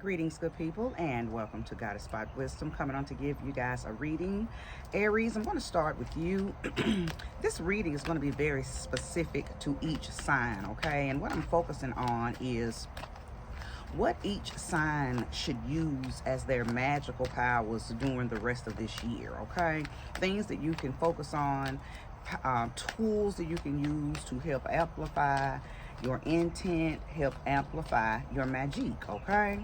Greetings, good people, and welcome to Goddess Spot Wisdom, coming on to give you guys a reading. Aries, I'm going to start with you. This reading is going to be very specific to each sign, okay? And what I'm focusing on is what each sign should use as their magical powers during the rest of this year, okay? Things that you can focus on, tools that you can use to help amplify your intent, help amplify your magic, okay?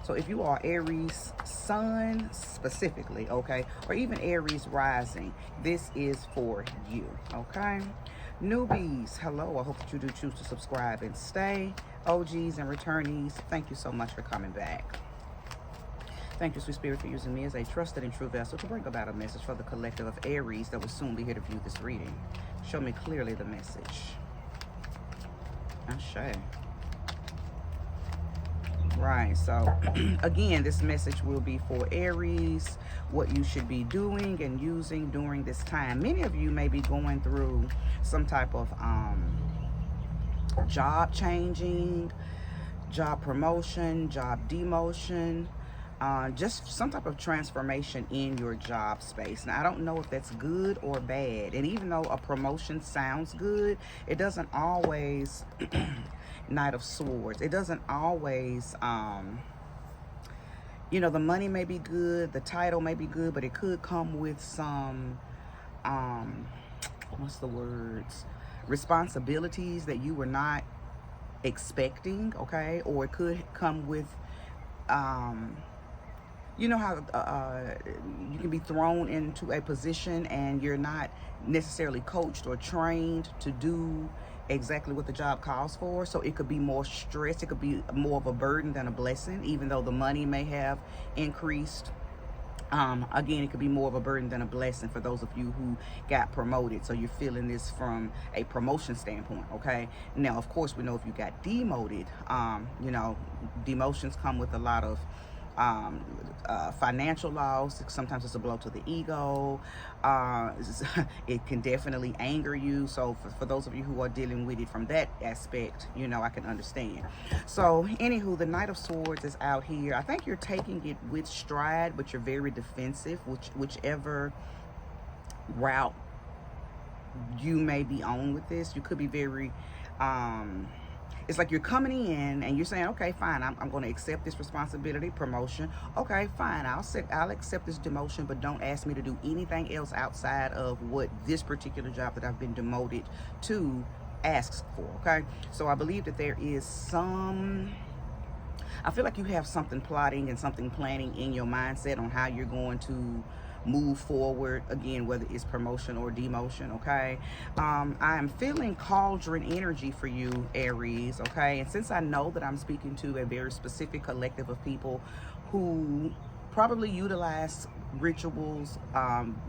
So if you are Aries sun specifically, okay, or even Aries rising, this is for you, okay? Newbies, hello, I hope that you do choose to subscribe and stay. OGs and returnees, thank you so much for coming back. Thank you, Sweet Spirit, for using me as a trusted and true vessel to bring about a message for the collective of Aries that will soon be here to view this reading. Show me clearly the message. Ashe. Right, so again, this message will be for Aries, what you should be doing and using during this time. Many of you may be going through some type of job changing, job promotion, job demotion, just some type of transformation in your job space. Now, I don't know if that's good or bad. And even though a promotion sounds good, it doesn't always, Knight of Swords, it doesn't always, you know, the money may be good, the title may be good, but it could come with some, what's the words? Responsibilities that you were not expecting, okay? Or it could come with, you know how you can be thrown into a position and you're not necessarily coached or trained to do exactly what the job calls for. So it could be more stress. It could be more of a burden than a blessing, even though the money may have increased. Again, it could be more of a burden than a blessing for those of you who got promoted. So you're feeling this from a promotion standpoint, okay? Now, of course, we know if you got demoted, you know, demotions come with a lot of financial loss. Sometimes it's a blow to the ego. It can definitely anger you. So for those of you who are dealing with it from that aspect, you know, I can understand. So anywho, the Knight of Swords is out here. I think you're taking it with stride, but you're very defensive, whichever route you may be on with this. You could be very it's like you're coming in and you're saying, okay, fine, I'm going to accept this responsibility, promotion. Okay, fine, I'll accept this demotion, but don't ask me to do anything else outside of what this particular job that I've been demoted to asks for, okay? So I believe that there is I feel like you have something plotting and something planning in your mindset on how you're going to move forward, again, whether it's promotion or demotion, okay? I am feeling cauldron energy for you, Aries, okay? And since I know that I'm speaking to a very specific collective of people who probably utilize rituals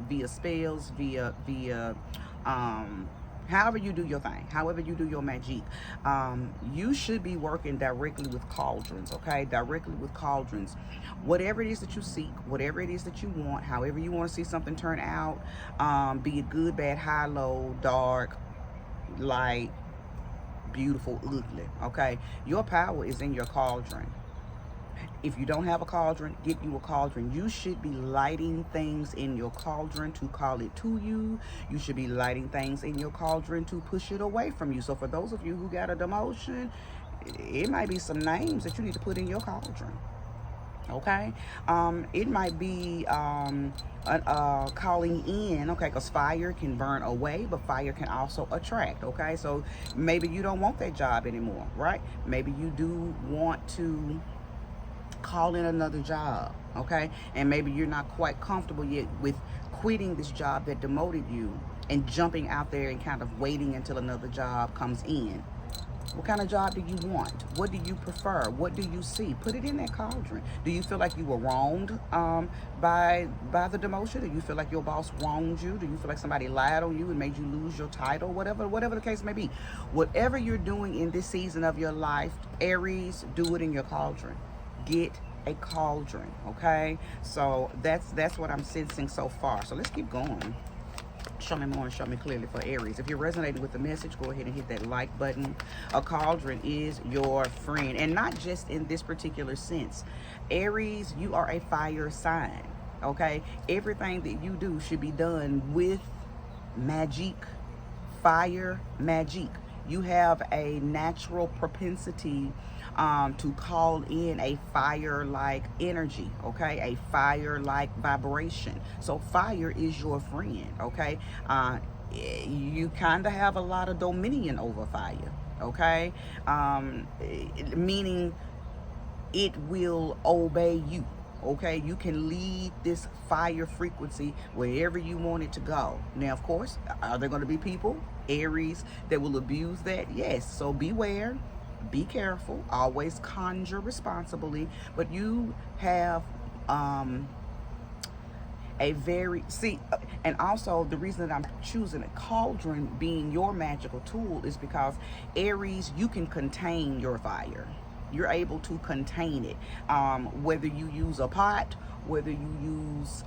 via spells, via however you do your thing, however you do your magic, you should be working directly with cauldrons, okay? Directly with cauldrons. Whatever it is that you seek, whatever it is that you want, however you want to see something turn out, be it good, bad, high, low, dark, light, beautiful, ugly, okay? Your power is in your cauldron. If you don't have a cauldron, get you a cauldron. You should be lighting things in your cauldron to call it to you. You should be lighting things in your cauldron to push it away from you. So for those of you who got a demotion, it might be some names that you need to put in your cauldron. Okay? It might be calling in, okay, because fire can burn away, but fire can also attract, okay? So maybe you don't want that job anymore, right? Maybe you do want to call in another job, okay? And maybe you're not quite comfortable yet with quitting this job that demoted you and jumping out there and kind of waiting until another job comes in. What kind of job do you want? What do you prefer? What do you see? Put it in that cauldron. Do you feel like you were wronged by the demotion? Do you feel like your boss wronged you? Do you feel like somebody lied on you and made you lose your title? Whatever the case may be. Whatever you're doing in this season of your life, Aries, do it in your cauldron. Get a cauldron, okay? So that's what I'm sensing so far. So let's keep going. Show me more and show me clearly for Aries. If you're resonating with the message, go ahead and hit that like button. A cauldron is your friend, and not just in this particular sense. Aries, you are a fire sign, okay? Everything that you do should be done with magic, fire magic. You have a natural propensity to call in a fire-like energy, okay? A fire-like vibration. So fire is your friend, okay? You kind of have a lot of dominion over fire, okay? Meaning it will obey you. Okay, you can lead this fire frequency wherever you want it to go. Now, of course, are there going to be people, Aries, that will abuse that? Yes. So beware, be careful, always conjure responsibly. But you have a very, and also the reason that I'm choosing a cauldron being your magical tool is because Aries, you can contain your fire. You're able to contain it, whether you use a pot, whether you use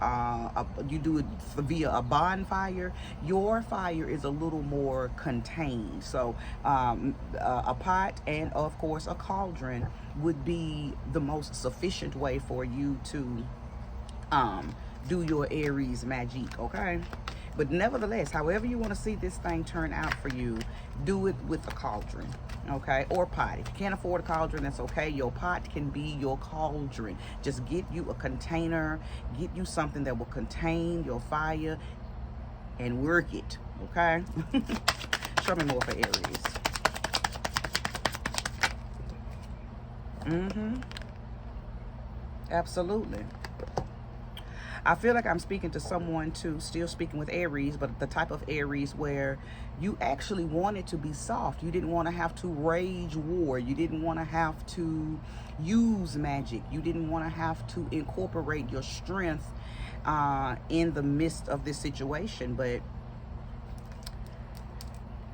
you do it via a bonfire. Your fire is a little more contained. So a pot and of course a cauldron would be the most sufficient way for you to do your Aries magic, okay? But nevertheless, however you want to see this thing turn out for you, do it with a cauldron, okay? Or pot. If you can't afford a cauldron, that's okay. Your pot can be your cauldron. Just get you a container, get you something that will contain your fire and work it, okay? Show me more for Aries. Absolutely. I feel like I'm speaking to someone too, still speaking with Aries, but the type of Aries where you actually wanted to be soft. You didn't want to have to rage war. You didn't want to have to use magic. You didn't want to have to incorporate your strength in the midst of this situation. But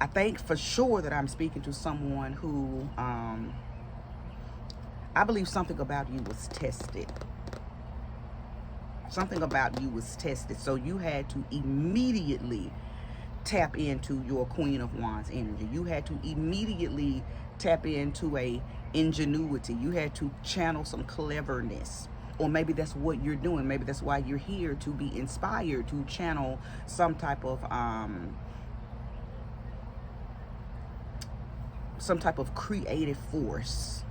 I think for sure that I'm speaking to someone who I believe something about you was tested. Something about you was tested. So you had to immediately tap into your Queen of Wands energy. You had to immediately tap into a ingenuity. You had to channel some cleverness. Or maybe that's what you're doing. Maybe that's why you're here, to be inspired, to channel some type of creative force.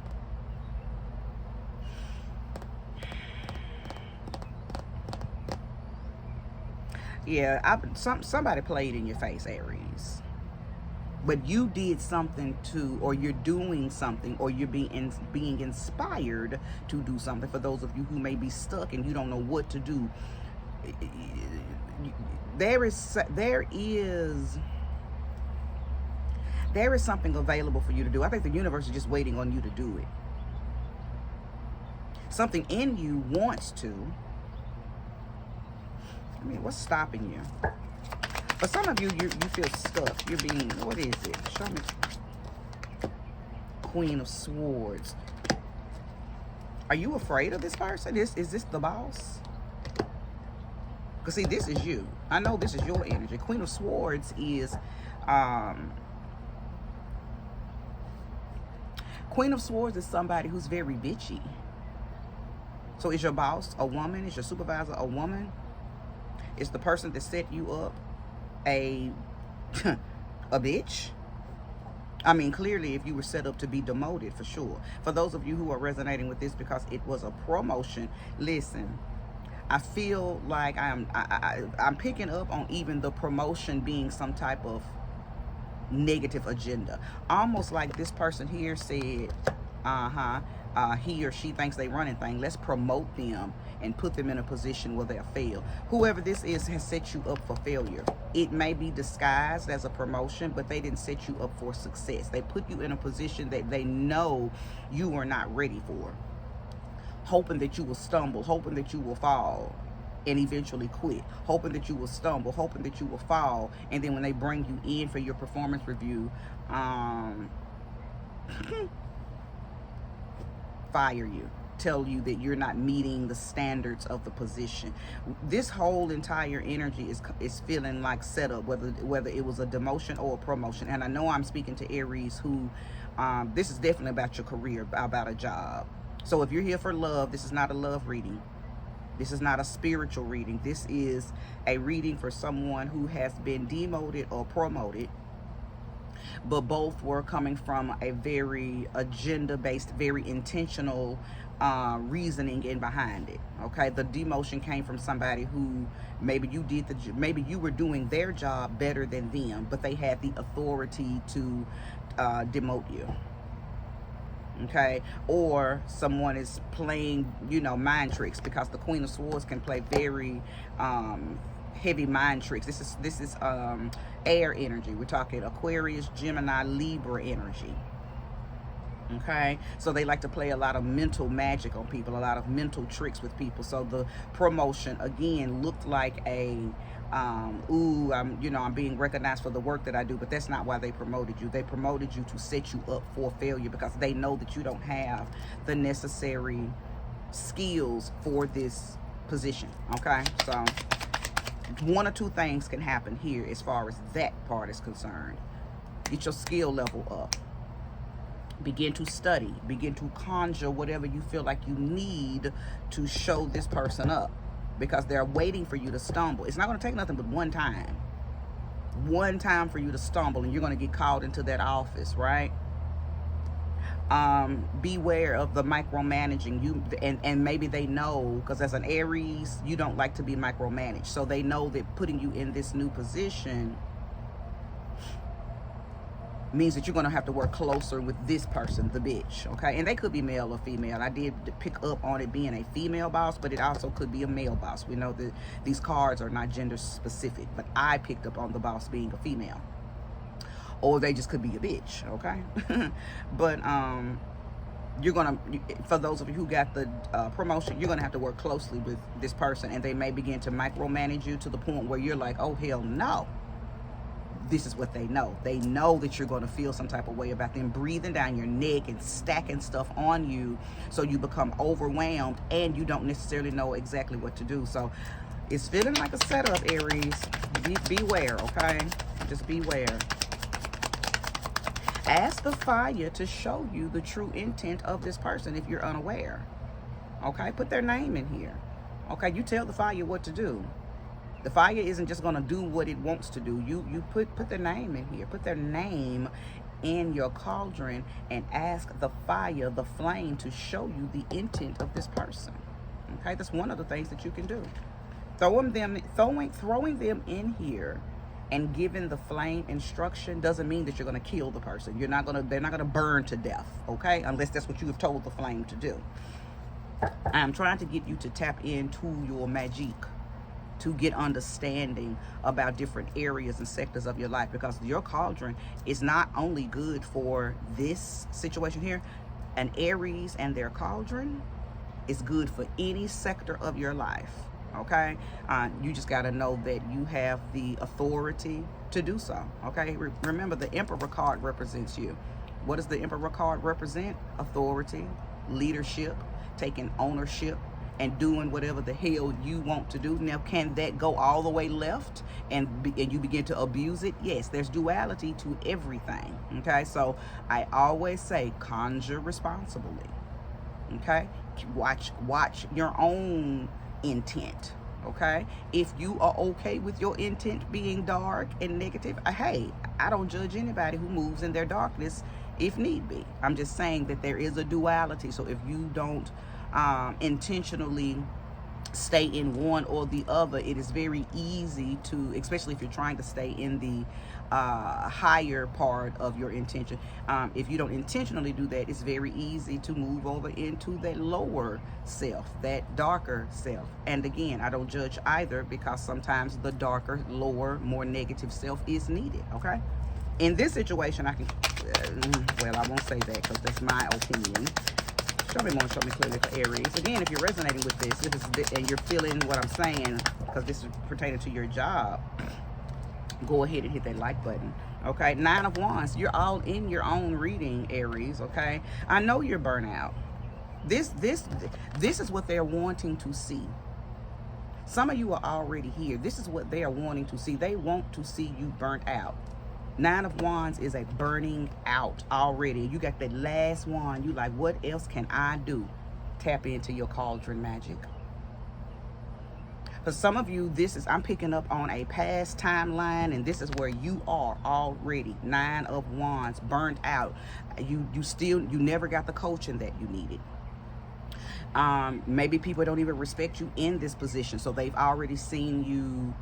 Yeah, somebody played in your face, Aries. But you did something to, or you're doing something, or you're being inspired to do something. For those of you who may be stuck and you don't know what to do, there is something available for you to do. I think the universe is just waiting on you to do it. Something in you wants to. I mean, what's stopping you? For some of you, you feel stuck. You're being, what is it? Show me. Queen of Swords. Are you afraid of this person? Is this the boss? Because see, this is you. I know this is your energy. Queen of Swords is Queen of Swords is somebody who's very bitchy. So is your boss a woman? Is your supervisor a woman? Is the person that set you up a bitch? I mean, clearly, if you were set up to be demoted, for sure. For those of you who are resonating with this because it was a promotion, listen, I feel like I'm picking up on even the promotion being some type of negative agenda. Almost like this person here said, he or she thinks they running thing. Let's promote them and put them in a position where they'll fail. Whoever this is has set you up for failure. It may be disguised as a promotion, but they didn't set you up for success. They put you in a position that they know you are not ready for, hoping that you will stumble, hoping that you will fall and eventually quit, hoping that you will stumble, hoping that you will fall, and then when they bring you in for your performance review, fire you. tell you that you're not meeting the standards of the position. This whole entire energy is feeling like setup, whether it was a demotion or a promotion. And I know I'm speaking to Aries who, this is definitely about your career, about a job. So if you're here for love, this is not a love reading. This is not a spiritual reading. This is a reading for someone who has been demoted or promoted, but both were coming from a very agenda-based, very intentional reasoning in behind it. Okay, the demotion came from somebody who maybe maybe you were doing their job better than them, but they had the authority to demote you. Okay, or someone is playing, you know, mind tricks, because the Queen of Swords can play very heavy mind tricks. This is air energy. We're talking Aquarius, Gemini, Libra energy. Okay, so they like to play a lot of mental magic on people, a lot of mental tricks with people. So the promotion again looked like a I'm being recognized for the work that I do, but that's not why they promoted you. They promoted you to set you up for failure, because they know that you don't have the necessary skills for this position. Okay, so one or two things can happen here as far as that part is concerned. Get your skill level up. Begin to study. Begin to conjure whatever you feel like you need to show this person up, because they're waiting for you to stumble. It's not going to take nothing but one time for you to stumble, and you're going to get called into that office, right? Beware of the micromanaging. And maybe they know, because as an Aries, you don't like to be micromanaged, so they know that putting you in this new position means that you're going to have to work closer with this person, the bitch. Okay, and they could be male or female. I did pick up on it being a female boss, but it also could be a male boss. We know that these cards are not gender specific, but I picked up on the boss being a female, or they just could be a bitch. Okay. But you're gonna, for those of you who got the promotion, you're gonna have to work closely with this person, and they may begin to micromanage you to the point where you're like, oh hell no. This is what they know. They know that you're going to feel some type of way about them breathing down your neck and stacking stuff on you, so you become overwhelmed and you don't necessarily know exactly what to do. So it's feeling like a setup, Aries. Beware, okay? Just beware. Ask the fire to show you the true intent of this person if you're unaware. Okay? Put their name in here. Okay? You tell the fire what to do. The fire isn't just going to do what it wants to do. You put their name in here. Put their name in your cauldron and ask the fire, the flame, to show you the intent of this person. Okay, that's one of the things that you can do. Throwing them in here and giving the flame instruction doesn't mean that you're going to kill the person. They're not going to burn to death, okay? Unless that's what you have told the flame to do. I'm trying to get you to tap into your magic, to get understanding about different areas and sectors of your life, because your cauldron is not only good for this situation here. An Aries and their cauldron is good for any sector of your life. Okay, you just got to know that you have the authority to do so. Okay, remember the Emperor card represents you. What does the Emperor card represent? Authority, leadership, taking ownership, and doing whatever the hell you want to do. Now, can that go all the way left and you begin to abuse it? Yes, there's duality to everything. Okay, so I always say conjure responsibly. Okay, watch your own intent. Okay, if you are okay with your intent being dark and negative, hey, I don't judge anybody who moves in their darkness if need be. I'm just saying that there is a duality. So if you don't intentionally stay in one or the other, it is very easy to, especially if you're trying to stay in the higher part of your intention, if you don't intentionally do that, it's very easy to move over into that lower self, that darker self. And again, I don't judge either, because sometimes the darker, lower, more negative self is needed. Okay, in this situation, I can well, I won't say that because that's my opinion. Show me more, show me clearly for Aries. Again, if you're resonating with this, and you're feeling what I'm saying, because this is pertaining to your job, go ahead and hit that like button. Okay, 9 of Wands. You're all in your own reading, Aries. Okay, I know you're burnt out. This is what they're wanting to see. Some of you are already here. This is what they are wanting to see. They want to see you burnt out. 9 of Wands is a burning out already. You got that last wand. You like, what else can I do? Tap into your cauldron magic. For some of you, I'm picking up on a past timeline, and this is where you are already. 9 of Wands, burnt out. You never got the coaching that you needed. Maybe people don't even respect you in this position, so they've already seen you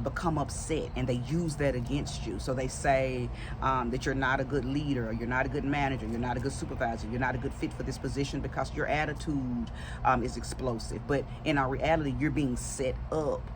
become upset, and they use that against you. So they say that you're not a good leader, or you're not a good manager, you're not a good supervisor, you're not a good fit for this position because your attitude is explosive. But in our reality, you're being set up,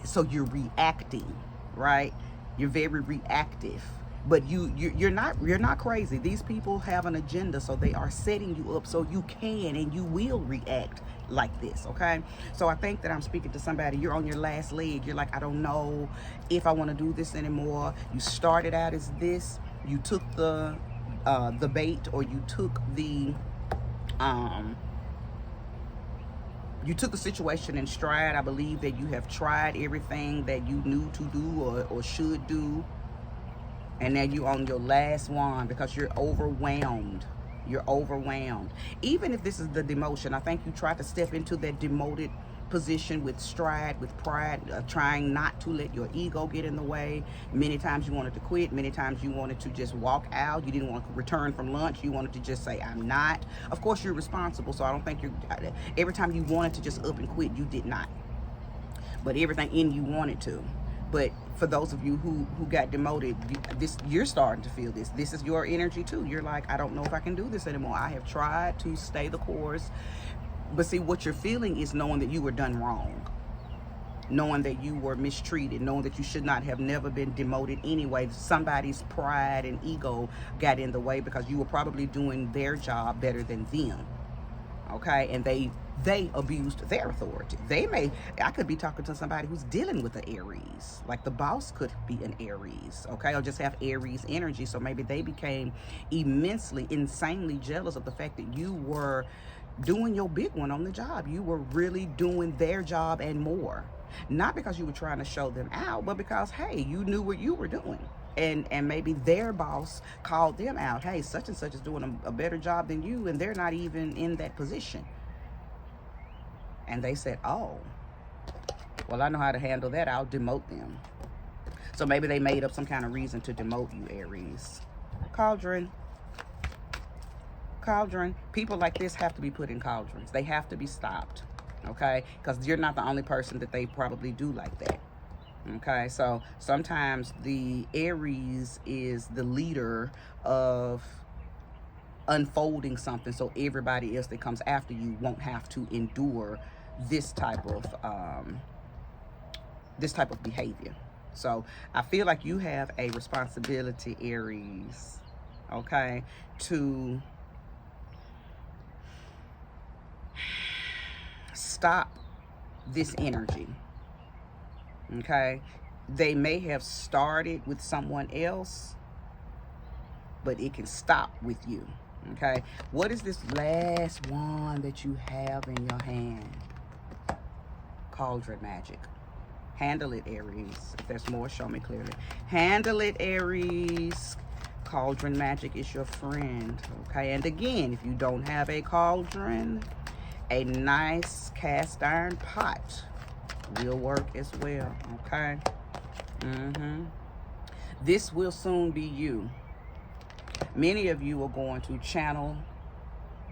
so you're reacting, right? You're very reactive. But you're not crazy. These people have an agenda, so they are setting you up so you can and you will react like this, okay? So I think that I'm speaking to somebody. You're on your last leg. You're like, I don't know if I want to do this anymore. You started out as this. You took the bait, or you took the situation in stride. I believe that you have tried everything that you knew to do or should do. And now you're on your last wand because you're overwhelmed. You're overwhelmed. Even if this is the demotion, I think you tried to step into that demoted position with stride, with pride, trying not to let your ego get in the way. Many times you wanted to quit. Many times you wanted to just walk out. You didn't want to return from lunch. You wanted to just say, I'm not. Of course, you're responsible, so I don't think every time you wanted to just up and quit, you did not. But everything in you wanted to. But for those of you who got demoted, you're starting to feel this. This is your energy too. You're like, I don't know if I can do this anymore. I have tried to stay the course. But see, what you're feeling is knowing that you were done wrong. Knowing that you were mistreated. Knowing that you should not have never been demoted anyway. Somebody's pride and ego got in the way because you were probably doing their job better than them. Okay? And they abused their authority. I could be talking to somebody who's dealing with an Aries. Like the boss could be an Aries, okay? Or just have Aries energy. So maybe they became immensely, insanely jealous of the fact that you were doing your big one on the job. You were really doing their job and more. Not because you were trying to show them out, but because, hey, you knew what you were doing. And maybe their boss called them out. Hey, such and such is doing a better job than you, and they're not even in that position. And they said, oh, well, I know how to handle that. I'll demote them. So maybe they made up some kind of reason to demote you, Aries. Cauldron. Cauldron. People like this have to be put in cauldrons. They have to be stopped, okay? Because you're not the only person that they probably do like that, okay? So sometimes the Aries is the leader of unfolding something, so everybody else that comes after you won't have to endure this type of behavior. So I feel like you have a responsibility, Aries, okay, to stop this energy, okay? They may have started with someone else, but it can stop with you. Okay, what is this last wand that you have in your hand? Cauldron magic. Handle it, Aries. If there's more, show me clearly. Handle it, Aries. Cauldron magic is your friend. Okay, and again, if you don't have a cauldron, a nice cast iron pot will work as well. Okay. This will soon be you. Many of you are going to channel,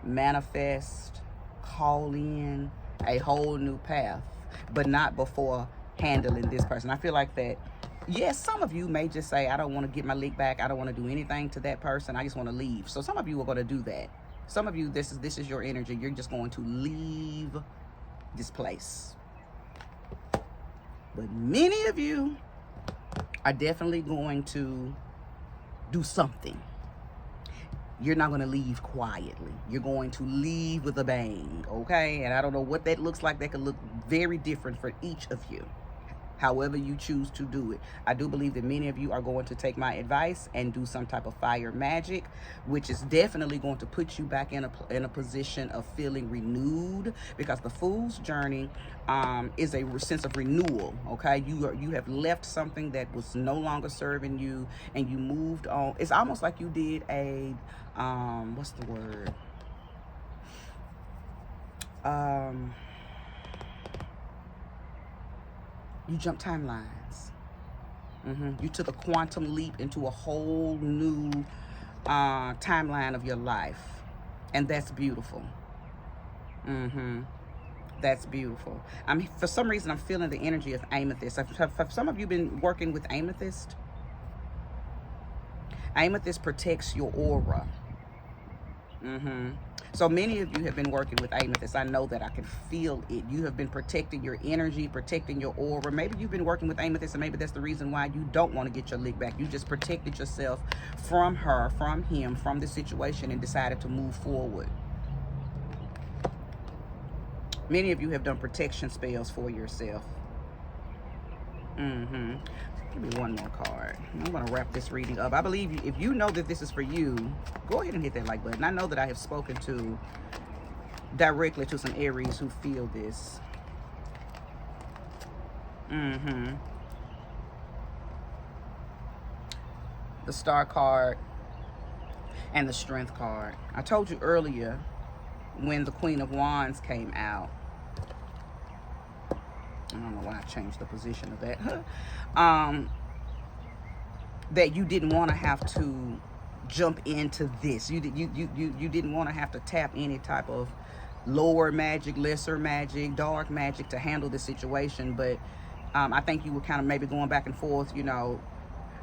manifest, call in a whole new path, but not before handling this person. I feel like that, yes, some of you may just say, I don't want to get my leg back. I don't want to do anything to that person. I just want to leave. So some of you are going to do that. Some of you, this is your energy. You're just going to leave this place. But many of you are definitely going to do something. You're not going to leave quietly. You're going to leave with a bang, okay? And I don't know what that looks like. That could look very different for each of you. however you choose to do it. I do believe that many of you are going to take my advice and do some type of fire magic, which is definitely going to put you back in a position of feeling renewed, because the Fool's journey is a sense of renewal. Okay, you have left something that was no longer serving you, and you moved on. It's almost like you did a what's the word? You jumped timelines. You took a quantum leap into a whole new timeline of your life, and that's beautiful. That's beautiful. For some reason, I'm feeling the energy of amethyst. Have some of you been working with amethyst? Amethyst protects your aura. So many of you have been working with amethyst. I know that. I can feel it. You have been protecting your energy, protecting your aura. Maybe you've been working with amethyst, and maybe that's the reason why you don't want to get your lick back. You just protected yourself from her, from him, from the situation, and decided to move forward. Many of you have done protection spells for yourself. Give me one more card. I'm going to wrap this reading up. I believe if you know that this is for you, go ahead and hit that like button. I know that I have spoken directly to some Aries who feel this. The Star card and the Strength card. I told you earlier when the Queen of Wands came out. I don't know why I changed the position of that. That you didn't want to have to jump into this. You didn't want to have to tap any type of lower magic, lesser magic, dark magic to handle the situation. But I think you were kind of maybe going back and forth. You know,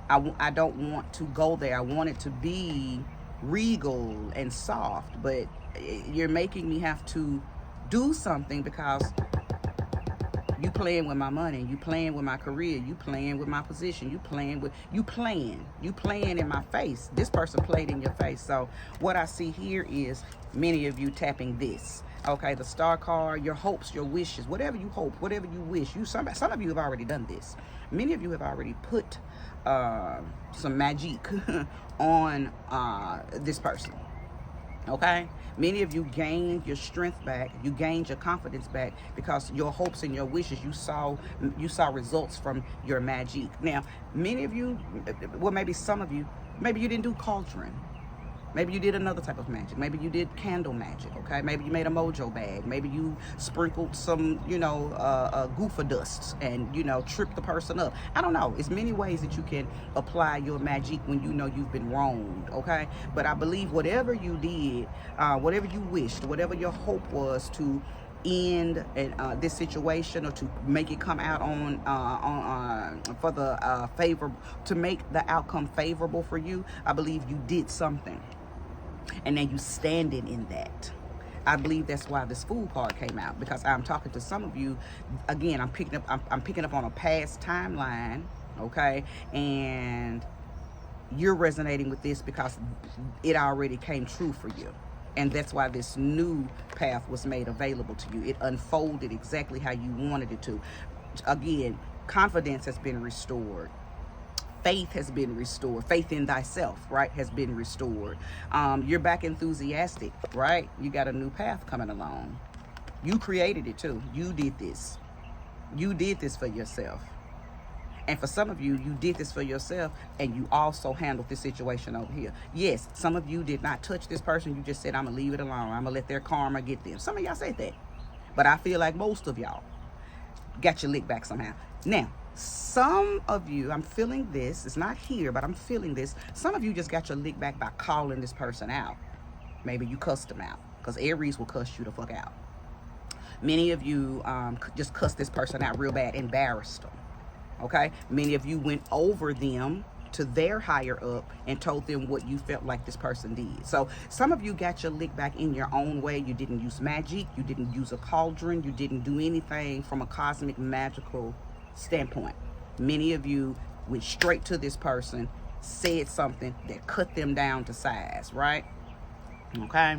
I don't want to go there. I want it to be regal and soft, but you're making me have to do something because you playing with my money, you playing with my career, you playing with my position, you playing in my face. This person played in your face. So what I see here is many of you tapping this. Okay, the Star card, your hopes, your wishes, whatever you hope, whatever you wish. Some of you have already done this. Many of you have already put some magic on this person. Okay, many of you gained your strength back, you gained your confidence back because your hopes and your wishes, you saw results from your magic. Now, many of you, well, maybe some of you, maybe you didn't do cauldron. Maybe you did another type of magic. Maybe you did candle magic, okay? Maybe you made a mojo bag. Maybe you sprinkled some, goofa dust and, tripped the person up. I don't know. It's many ways that you can apply your magic when you know you've been wronged, okay? But I believe whatever you did, whatever you wished, whatever your hope was to end this situation or to make it come out for the favor, to make the outcome favorable for you, I believe you did something. And then you standing in that. I believe that's why this Fool card came out, because I'm talking to some of you. Again, I'm picking up on a past timeline, okay? And you're resonating with this because it already came true for you. And that's why this new path was made available to you. It unfolded exactly how you wanted it to. Again, confidence has been restored. Faith has been restored. Faith in thyself, right, has been restored. You're back enthusiastic, right? You got a new path coming along. You created it too. You did this. You did this for yourself. And for some of you, you did this for yourself, and you also handled this situation over here. Yes, some of you did not touch this person. You just said, I'm going to leave it alone. I'm going to let their karma get them. Some of y'all said that. But I feel like most of y'all got your lick back somehow. Now, some of you, I'm feeling this. It's not here, but I'm feeling this. Some of you just got your lick back by calling this person out. Maybe you cussed them out, because Aries will cuss you the fuck out. Many of you just cussed this person out real bad, embarrassed them. Okay, many of you went over them to their higher up and told them what you felt like this person did. So some of you got your lick back in your own way. You didn't use magic. You didn't use a cauldron. You didn't do anything from a cosmic magical standpoint. Many of you went straight to this person, said something that cut them down to size, right? Okay.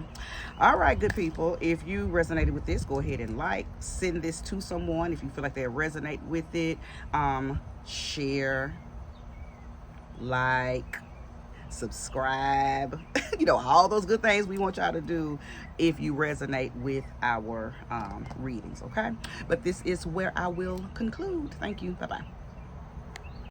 All right, good people. If you resonated with this, go ahead and send this to someone if you feel like they resonate with it. Share, like, subscribe, all those good things we want y'all to do if you resonate with our readings. Okay. But this is where I will conclude. Thank you. Bye-bye.